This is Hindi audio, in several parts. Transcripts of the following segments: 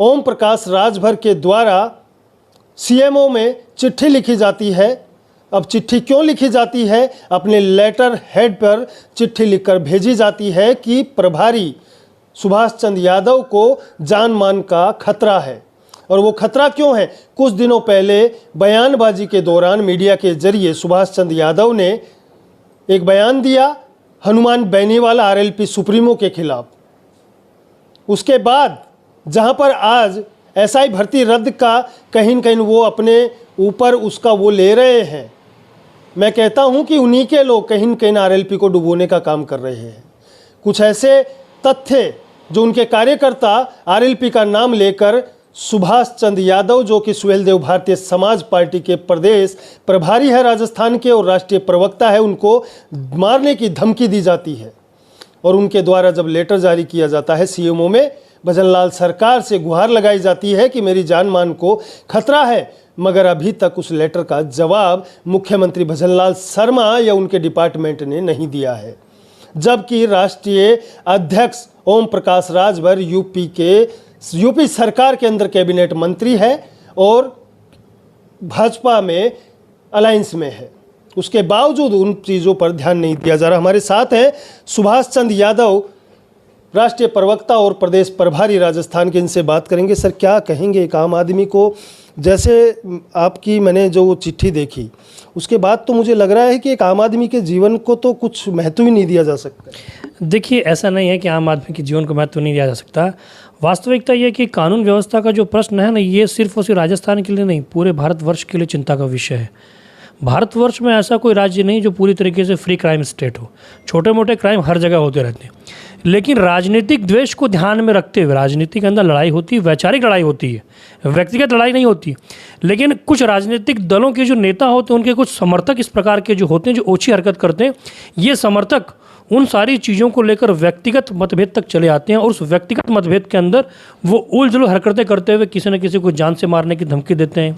ओम प्रकाश राजभर के द्वारा सीएमओ में चिट्ठी लिखी जाती है। अब चिट्ठी क्यों लिखी जाती है? अपने लेटर हेड पर चिट्ठी लिखकर भेजी जाती है कि प्रभारी सुभाष चंद्र यादव को जान मान का खतरा है। और वो खतरा क्यों है? कुछ दिनों पहले बयानबाजी के दौरान मीडिया के जरिए सुभाष चंद्र यादव ने एक बयान दिया हनुमान बेनीवाल आरएलपी सुप्रीमो के खिलाफ। उसके बाद जहां पर आज एसआई भर्ती रद्द का कहीं न कहीं वो अपने ऊपर उसका वो ले रहे हैं, मैं कहता हूं कि उन्हीं के लोग कहीं न कहीं आरएलपी को डुबोने का काम कर रहे हैं। कुछ ऐसे तथ्य जो उनके कार्यकर्ता आरएलपी का नाम लेकर सुभाष चंद्र यादव, जो कि सुहेलदेव भारतीय समाज पार्टी के प्रदेश प्रभारी है राजस्थान के और राष्ट्रीय प्रवक्ता है, उनको मारने की धमकी दी जाती है। और उनके द्वारा जब लेटर जारी किया जाता है सीएमओ में, भजनलाल सरकार से गुहार लगाई जाती है कि मेरी जान मान को खतरा है, मगर अभी तक उस लेटर का जवाब मुख्यमंत्री भजनलाल शर्मा या उनके डिपार्टमेंट ने नहीं दिया है। जबकि राष्ट्रीय अध्यक्ष ओम प्रकाश राजभर यूपी सरकार के अंदर कैबिनेट मंत्री है और भाजपा में अलायंस में है, उसके बावजूद उन चीज़ों पर ध्यान नहीं दिया जा रहा। हमारे साथ हैं सुभाष चंद्र यादव, राष्ट्रीय प्रवक्ता और प्रदेश प्रभारी राजस्थान के, इनसे बात करेंगे। सर, क्या कहेंगे एक आम आदमी को? जैसे आपकी मैंने जो चिट्ठी देखी उसके बाद तो मुझे लग रहा है कि एक आम आदमी के जीवन को तो कुछ महत्व ही नहीं दिया जा सकता। देखिए, ऐसा नहीं है कि आम आदमी के जीवन को महत्व नहीं दिया जा सकता। वास्तविकता ये है कि कानून व्यवस्था का जो प्रश्न है ना, ये सिर्फ और सिर्फ राजस्थान के लिए नहीं, पूरे भारतवर्ष के लिए चिंता का विषय है। भारतवर्ष में ऐसा कोई राज्य नहीं जो पूरी तरीके से फ्री क्राइम स्टेट हो। छोटे मोटे क्राइम हर जगह होते रहते हैं, लेकिन राजनीतिक द्वेष को ध्यान में रखते हुए राजनीति के अंदर लड़ाई होती है, वैचारिक लड़ाई होती है, व्यक्तिगत लड़ाई नहीं होती। लेकिन कुछ राजनीतिक दलों के जो नेता होते हैं, उनके कुछ समर्थक इस प्रकार के जो होते हैं, जो ओछी हरकत करते हैं, ये समर्थक उन सारी चीज़ों को लेकर व्यक्तिगत मतभेद तक चले आते हैं और उस व्यक्तिगत मतभेद के अंदर वो उलझुल हरकतें करते हुए किसी न किसी को जान से मारने की धमकी देते हैं,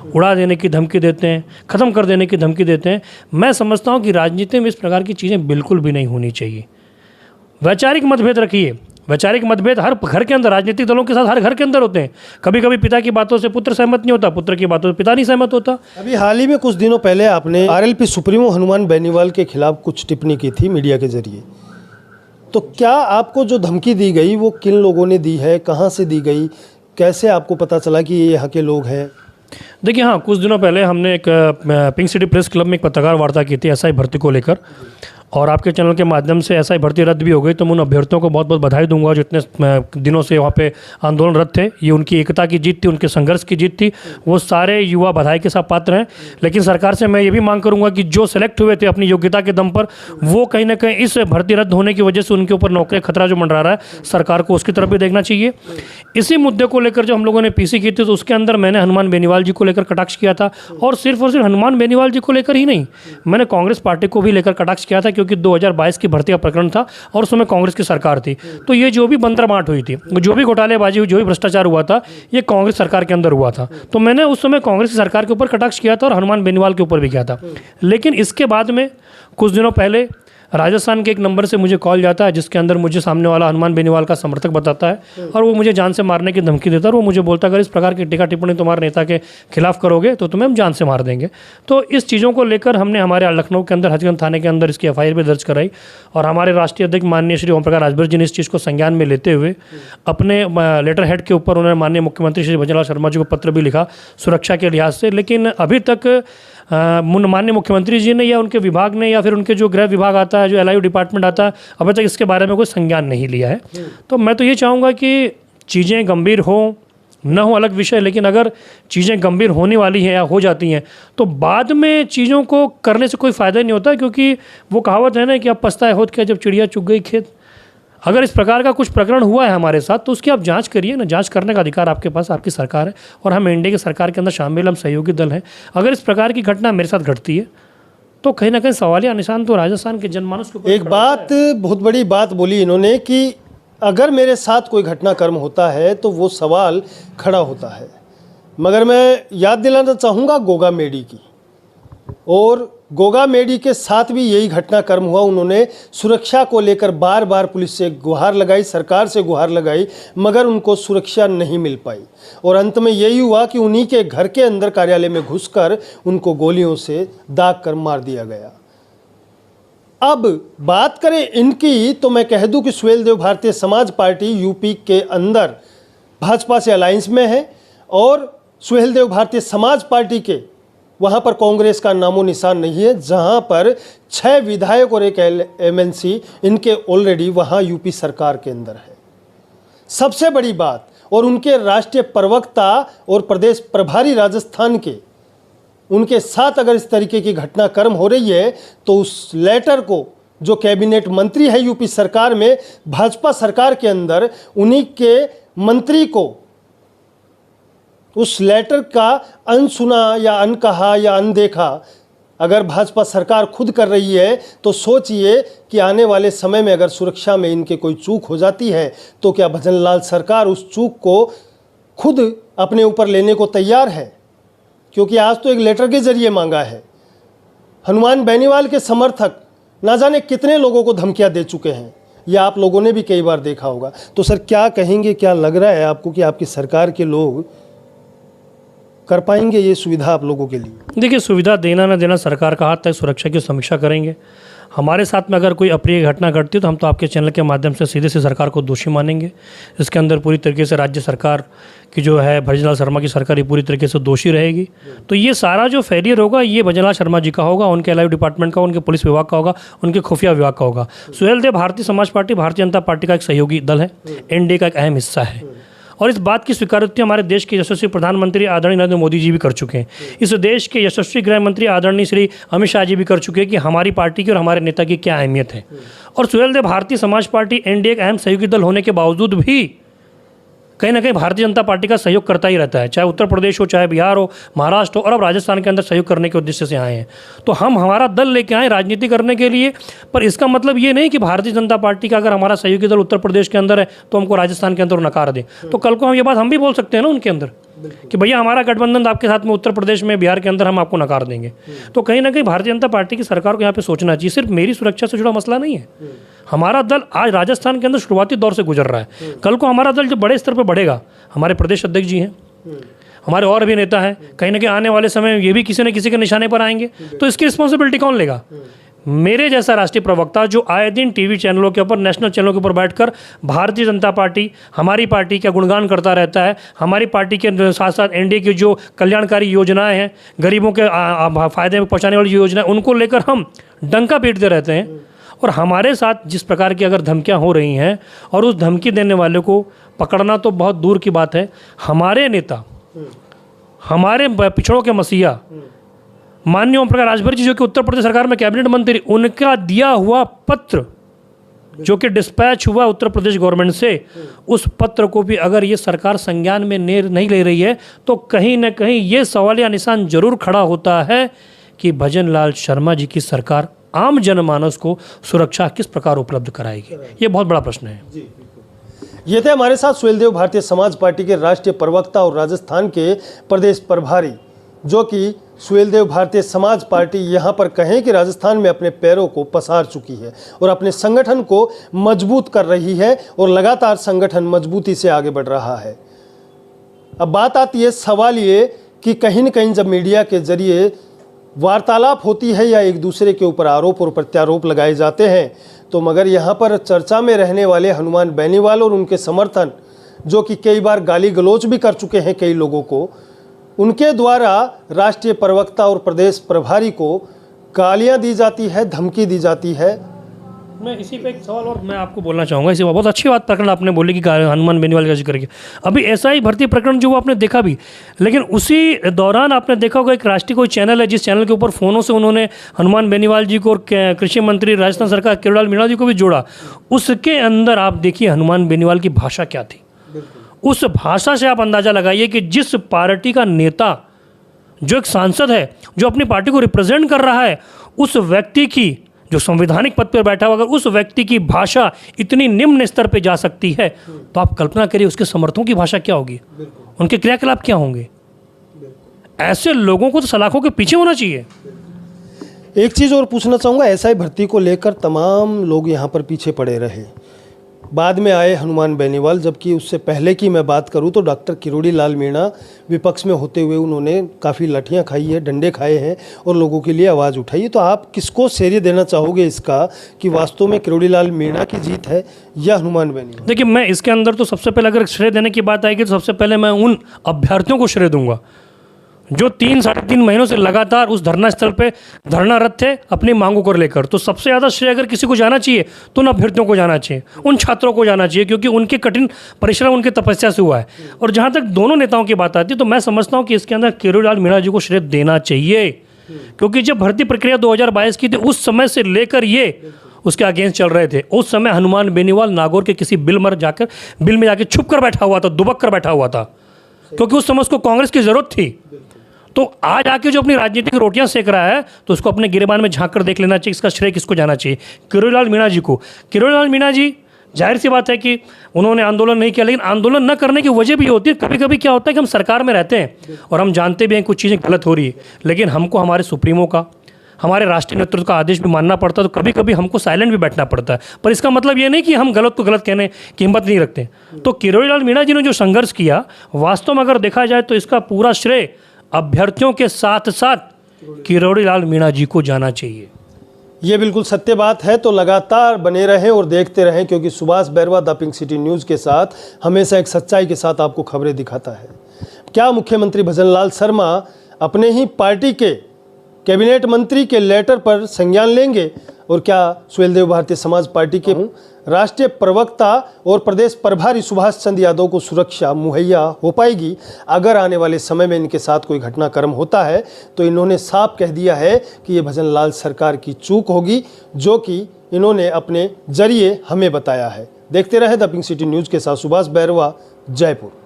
उड़ा देने की धमकी देते हैं, ख़त्म कर देने की धमकी देते हैं। मैं समझता हूँ कि राजनीति में इस प्रकार की चीज़ें बिल्कुल भी नहीं होनी चाहिए। वैचारिक मतभेद रखिए, वैचारिक मतभेद हर घर के अंदर, राजनीतिक दलों के साथ हर घर के अंदर होते हैं। कभी कभी पिता की बातों से पुत्र सहमत नहीं होता, पुत्र की बातों से पिता नहीं सहमत होता। अभी हाल ही में कुछ दिनों पहले आपने आरएलपी सुप्रीमो हनुमान बेनीवाल के खिलाफ कुछ टिप्पणी की थी मीडिया के जरिए, तो क्या आपको जो धमकी दी गई वो किन लोगों ने दी है, कहाँ से दी गई, कैसे आपको पता चला कि ये यहाँ के लोग हैं? देखिए, हाँ, कुछ दिनों पहले हमने एक पिंक सिटी प्रेस क्लब में एक पत्रकार वार्ता की थी एसआई भर्ती को लेकर, और आपके चैनल के माध्यम से एसआई भर्ती रद्द भी हो गई। तो मैं उन अभ्यर्थियों को बहुत बहुत बधाई दूंगा जो इतने दिनों से वहाँ पे आंदोलनरत थे। ये उनकी एकता की जीत थी, उनके संघर्ष की जीत थी। वो सारे युवा बधाई के साथ पात्र हैं। लेकिन सरकार से मैं ये भी मांग करूँगा कि जो सेलेक्ट हुए थे अपनी योग्यता के दम पर, वो कहीं ना कहीं इस भर्ती रद्द होने की वजह से उनके ऊपर नौकरी खतरा जो मंडरा रहा है, सरकार को उसकी तरफ भी देखना चाहिए। इसी मुद्दे को लेकर जो हम लोगों ने पीसी की थी, तो उसके अंदर मैंने हनुमान बेनीवाल जी को लेकर कटाक्ष किया था। और सिर्फ हनुमान बेनीवाल जी को लेकर ही नहीं, मैंने कांग्रेस पार्टी को भी लेकर कटाक्ष किया था, क्योंकि 2022 की भर्ती का प्रकरण था और उस समय कांग्रेस की सरकार थी। तो ये जो भी बंदरबांट हुई थी, जो भी घोटालेबाजी हुई, जो भी भ्रष्टाचार हुआ था, ये कांग्रेस सरकार के अंदर हुआ था। तो मैंने उस समय कांग्रेस की सरकार के ऊपर कटाक्ष किया था और हनुमान बेनीवाल के ऊपर भी किया था। लेकिन इसके बाद में कुछ दिनों पहले राजस्थान के एक नंबर से मुझे कॉल जाता है, जिसके अंदर मुझे सामने वाला हनुमान बेनीवाल का समर्थक बताता है और वो मुझे जान से मारने की धमकी देता है। और वो मुझे बोलता है अगर इस प्रकार की टीका टिप्पणी तुम्हारे नेता के खिलाफ करोगे तो तुम्हें हम जान से मार देंगे। तो इस चीज़ों को लेकर हमने हमारे लखनऊ के अंदर हजगंज थाने के अंदर इसकी एफआईआर भी दर्ज कराई और हमारे राष्ट्रीय अध्यक्ष माननीय श्री ओम प्रकाश राजभर जी ने इस चीज़ को संज्ञान में लेते हुए अपने लेटर हेड के ऊपर उन्होंने माननीय मुख्यमंत्री श्री भजनलाल शर्मा जी को पत्र भी लिखा सुरक्षा के लिहाज से। लेकिन अभी तक माननीय मुख्यमंत्री जी ने या उनके विभाग ने या फिर उनके जो गृह विभाग आता है, जो एलआईयू डिपार्टमेंट आता है, अभी तक इसके बारे में कोई संज्ञान नहीं लिया है। तो मैं तो ये चाहूँगा कि चीज़ें गंभीर हो न हो अलग विषय, लेकिन अगर चीज़ें गंभीर होने वाली हैं या हो जाती हैं तो बाद में चीज़ों को करने से कोई फ़ायदा नहीं होता, क्योंकि वो कहावत है ना कि अब पछताए होत क्या जब चिड़िया चुग गई खेत। अगर इस प्रकार का कुछ प्रकरण हुआ है हमारे साथ तो उसकी आप जांच करिए ना, जांच करने का अधिकार आपके पास, आपकी सरकार है और हम एनडीए की सरकार के अंदर शामिल, हम सहयोगी दल हैं। अगर इस प्रकार की घटना मेरे साथ घटती है तो कहीं ना कहीं सवालिया निशान तो राजस्थान के जनमानस के ऊपर। एक बात, बहुत बड़ी बात बोली इन्होंने कि अगर मेरे साथ कोई घटनाक्रम होता है तो वो सवाल खड़ा होता है। मगर मैं याद दिलाना चाहूँगा गोगा मेडी की, और गोगा मेडी के साथ भी यही घटनाक्रम हुआ। उन्होंने सुरक्षा को लेकर बार बार पुलिस से गुहार लगाई, सरकार से गुहार लगाई, मगर उनको सुरक्षा नहीं मिल पाई और अंत में यही हुआ कि उन्हीं के घर के अंदर कार्यालय में घुसकर उनको गोलियों से दाग कर मार दिया गया। अब बात करें इनकी, तो मैं कह दूं कि सुहेलदेव भारतीय समाज पार्टी यूपी के अंदर भाजपा से अलायंस में है और सुहेलदेव भारतीय समाज पार्टी के वहाँ पर कांग्रेस का नामो निशान नहीं है, जहाँ पर 6 विधायक और एक एमएलसी इनके ऑलरेडी वहाँ यूपी सरकार के अंदर है। सबसे बड़ी बात, और उनके राष्ट्रीय प्रवक्ता और प्रदेश प्रभारी राजस्थान के, उनके साथ अगर इस तरीके की घटनाक्रम हो रही है तो उस लेटर को जो कैबिनेट मंत्री है यूपी सरकार में, भाजपा सरकार के अंदर, उन्हीं के मंत्री को उस लेटर का अनसुना या अनकहा या अनदेखा अगर भाजपा सरकार खुद कर रही है तो सोचिए कि आने वाले समय में अगर सुरक्षा में इनके कोई चूक हो जाती है तो क्या भजनलाल सरकार उस चूक को खुद अपने ऊपर लेने को तैयार है? क्योंकि आज तो एक लेटर के जरिए मांगा है। हनुमान बेनीवाल के समर्थक ना जाने कितने लोगों को धमकियां दे चुके हैं, यह आप लोगों ने भी कई बार देखा होगा। तो सर क्या कहेंगे, क्या लग रहा है आपको कि आपकी सरकार के लोग कर पाएंगे ये सुविधा आप लोगों के लिए? देखिए, सुविधा देना ना देना सरकार का हाथ है, सुरक्षा की समीक्षा करेंगे। हमारे साथ में अगर कोई अप्रिय घटना घटती है तो हम तो आपके चैनल के माध्यम से सीधे से सरकार को दोषी मानेंगे। इसके अंदर पूरी तरीके से राज्य सरकार की जो है, भजनलाल शर्मा की सरकार, ये पूरी तरीके से दोषी रहेगी। तो ये सारा जो फेलियर होगा ये भजनलाल शर्मा जी का होगा, उनके एलआईयू डिपार्टमेंट का, उनके पुलिस विभाग का होगा, उनके खुफिया विभाग का होगा। सुहेलदेव भारतीय समाज पार्टी भारतीय जनता पार्टी का एक सहयोगी दल है, एनडीए का एक अहम हिस्सा है और इस बात की स्वीकारोक्ति हमारे देश के यशस्वी प्रधानमंत्री आदरणीय नरेंद्र मोदी जी भी कर चुके हैं। इस देश के यशस्वी गृह मंत्री आदरणीय श्री अमित शाह जी भी कर चुके हैं कि हमारी पार्टी की और हमारे नेता की क्या अहमियत है। और सुहेलदेव भारतीय समाज पार्टी एनडीए एक अहम सहयोगी दल होने के बावजूद भी कहीं ना कहीं भारतीय जनता पार्टी का सहयोग करता ही रहता है, चाहे उत्तर प्रदेश हो, चाहे बिहार हो, महाराष्ट्र हो, और अब राजस्थान के अंदर सहयोग करने के उद्देश्य से आए हैं। तो हम हमारा दल लेके आए राजनीति करने के लिए, पर इसका मतलब ये नहीं कि भारतीय जनता पार्टी का अगर हमारा सहयोगी दल उत्तर प्रदेश के अंदर है तो हमको राजस्थान के अंदर नकार दें। तो कल को हम ये बात हम भी बोल सकते हैं ना उनके अंदर कि भैया हमारा गठबंधन आपके साथ में उत्तर प्रदेश में, बिहार के अंदर हम आपको नकार देंगे। तो कहीं ना कहीं भारतीय जनता पार्टी की सरकार को यहाँ पे सोचना चाहिए। सिर्फ मेरी सुरक्षा से जुड़ा मसला नहीं है, हमारा दल आज राजस्थान के अंदर शुरुआती दौर से गुजर रहा है। कल को हमारा दल जो बड़े स्तर पर बढ़ेगा, हमारे प्रदेश अध्यक्ष जी हैं, हमारे और भी नेता हैं, कहीं ना कहीं आने वाले समय में ये भी किसी न किसी के निशाने पर आएंगे, तो इसकी रिस्पॉन्सिबिलिटी कौन लेगा? मेरे जैसा राष्ट्रीय प्रवक्ता जो आए दिन टीवी चैनलों के ऊपर, नेशनल चैनलों के ऊपर बैठकर भारतीय जनता पार्टी, हमारी पार्टी का गुणगान करता रहता है, हमारी पार्टी के साथ साथ एनडीए की जो कल्याणकारी योजनाएं हैं, गरीबों के फायदे में पहुंचाने वाली योजनाएं, उनको लेकर हम डंका पीटते रहते हैं। और हमारे साथ जिस प्रकार की अगर धमकियां हो रही हैं और उस धमकी देने वाले को पकड़ना तो बहुत दूर की बात है। हमारे नेता, हमारे पिछड़ों के मसीहा माननीय ओम प्रकाश राजभर जी, जो कि उत्तर प्रदेश सरकार में कैबिनेट मंत्री, उनका दिया हुआ पत्र जो कि डिस्पैच हुआ उत्तर प्रदेश गवर्नमेंट से, उस पत्र को भी अगर ये सरकार संज्ञान में नहीं ले रही है तो कहीं ना कहीं ये सवालिया निशान जरूर खड़ा होता है कि भजनलाल शर्मा जी की सरकार आम जनमानस को सुरक्षा किस प्रकार उपलब्ध कराएगी। ये बहुत बड़ा प्रश्न है। ये थे हमारे साथ सुहेलदेव भारतीय समाज पार्टी के राष्ट्रीय प्रवक्ता और राजस्थान के प्रदेश प्रभारी, जो कि सुहेलदेव भारतीय समाज पार्टी यहाँ पर कहें कि राजस्थान में अपने पैरों को पसार चुकी है और अपने संगठन को मजबूत कर रही है और लगातार संगठन मजबूती से आगे बढ़ रहा है। अब बात आती है, सवाल ये कि कहीं न कहीं जब मीडिया के जरिए वार्तालाप होती है या एक दूसरे के ऊपर आरोप और प्रत्यारोप लगाए जाते हैं, तो मगर यहाँ पर चर्चा में रहने वाले हनुमान बेनीवाल और उनके समर्थन, जो कि कई बार गाली गलौज भी कर चुके हैं कई लोगों को, उनके द्वारा राष्ट्रीय प्रवक्ता और प्रदेश प्रभारी को गालियाँ दी जाती है, धमकी दी जाती है। मैं इसी पे एक सवाल और मैं आपको बोलना चाहूँगा। इसी बहुत अच्छी बात प्रकरण आपने बोली कि हनुमान बेनीवाल का जिक्र किया। अभी एसआई भर्ती प्रकरण जो वो आपने देखा भी, लेकिन उसी दौरान आपने देखा होगा एक राष्ट्रीय कोई चैनल है जिस चैनल के ऊपर फ़ोनों से उन्होंने हनुमान बेनीवाल जी को और कृषि मंत्री राजस्थान सरकार किरोड़ीलाल मीणा जी को भी जोड़ा। उसके अंदर आप देखिए हनुमान बेनीवाल की भाषा क्या थी। उस भाषा से आप अंदाज़ा लगाइए कि जिस पार्टी का नेता, जो एक सांसद है, जो अपनी पार्टी को रिप्रेजेंट कर रहा है, उस व्यक्ति की, जो संवैधानिक पद पर बैठा हुआ, अगर उस व्यक्ति की भाषा इतनी निम्न स्तर पे जा सकती है तो आप कल्पना करिए उसके समर्थकों की भाषा क्या होगी, उनके क्रियाकलाप क्या होंगे। ऐसे लोगों को तो सलाखों के पीछे होना चाहिए। एक चीज़ और पूछना चाहूँगा, एसआई भर्ती को लेकर तमाम लोग यहाँ पर पीछे पड़े रहे। बाद में आए हनुमान बेनीवाल, जबकि उससे पहले की मैं बात करूँ तो डॉक्टर किरोड़ी लाल मीणा विपक्ष में होते हुए उन्होंने काफ़ी लाठियाँ खाई है, डंडे खाए हैं और लोगों के लिए आवाज़ उठाई है। तो आप किसको श्रेय देना चाहोगे इसका कि वास्तव में किरोड़ी लाल मीणा की जीत है या हनुमान बेनीवाल? देखिए, मैं इसके अंदर तो सबसे पहले अगर श्रेय देने की बात आएगी तो सबसे पहले मैं उन अभ्यर्थियों को श्रेय दूंगा जो 3-3.5 महीनों से लगातार उस धरना स्थल पे धरनारत थे अपनी मांगों को लेकर। तो सबसे ज़्यादा श्रेय अगर किसी को जाना चाहिए तो उन अभ्यर्थियों को जाना चाहिए, उन छात्रों को जाना चाहिए, क्योंकि उनके कठिन परिश्रम उनकी तपस्या से हुआ है। और जहाँ तक दोनों नेताओं की बात आती है तो मैं समझता हूँ कि इसके अंदर किरोड़ी लाल मीणा जी को श्रेय देना चाहिए, क्योंकि जब भर्ती प्रक्रिया 2022 की थी उस समय से लेकर ये उसके अगेंस्ट चल रहे थे। उस समय हनुमान बेनीवाल नागौर के किसी बिल में जाके छुप कर बैठा हुआ था, दुबक कर बैठा हुआ था, क्योंकि उस समय उसको कांग्रेस की जरूरत थी। तो आज आके जो अपनी राजनीतिक रोटियां सेक रहा है तो उसको अपने गिरेबान में झांक कर देख लेना चाहिए। इसका श्रेय किसको जाना चाहिए? किरोड़ी लाल मीणा जी को। किरोड़ी लाल मीणा जी, जाहिर सी बात है कि उन्होंने आंदोलन नहीं किया, लेकिन आंदोलन न करने की वजह भी होती है। कभी कभी क्या होता है कि हम सरकार में रहते हैं और हम जानते भी हैं कुछ चीज़ें गलत हो रही है, लेकिन हमको हमारे सुप्रीमो का, हमारे राष्ट्रीय नेतृत्व का आदेश भी मानना पड़ता है। तो कभी कभी हमको साइलेंट भी बैठना पड़ता है, पर इसका मतलब ये नहीं कि हम गलत को गलत कहने की हिम्मत नहीं रखते। तो किरोड़ी लाल मीणा जी ने जो संघर्ष किया, वास्तव में अगर देखा जाए तो इसका पूरा श्रेय अभ्यर्थियों के साथ साथ किरोड़ी लाल मीणा जी को जाना चाहिए। ये बिल्कुल सत्य बात है। तो लगातार बने रहें और देखते रहें, क्योंकि Subhash Bairwa the pink city news के साथ हमेशा एक सच्चाई के साथ आपको खबरें दिखाता है। क्या मुख्यमंत्री भजनलाल शर्मा अपने ही पार्टी के कैबिनेट मंत्री के लेटर पर संज्ञान लेंगे? और क्या सुहेलदेव भारतीय समाज पार्टी के राष्ट्रीय प्रवक्ता और प्रदेश प्रभारी सुभाष चंद्र यादव को सुरक्षा मुहैया हो पाएगी? अगर आने वाले समय में इनके साथ कोई घटनाक्रम होता है तो इन्होंने साफ कह दिया है कि ये भजनलाल सरकार की चूक होगी, जो कि इन्होंने अपने जरिए हमें बताया है। देखते रहे द पिंक सिटी न्यूज़ के साथ सुभाष बैरवा, जयपुर।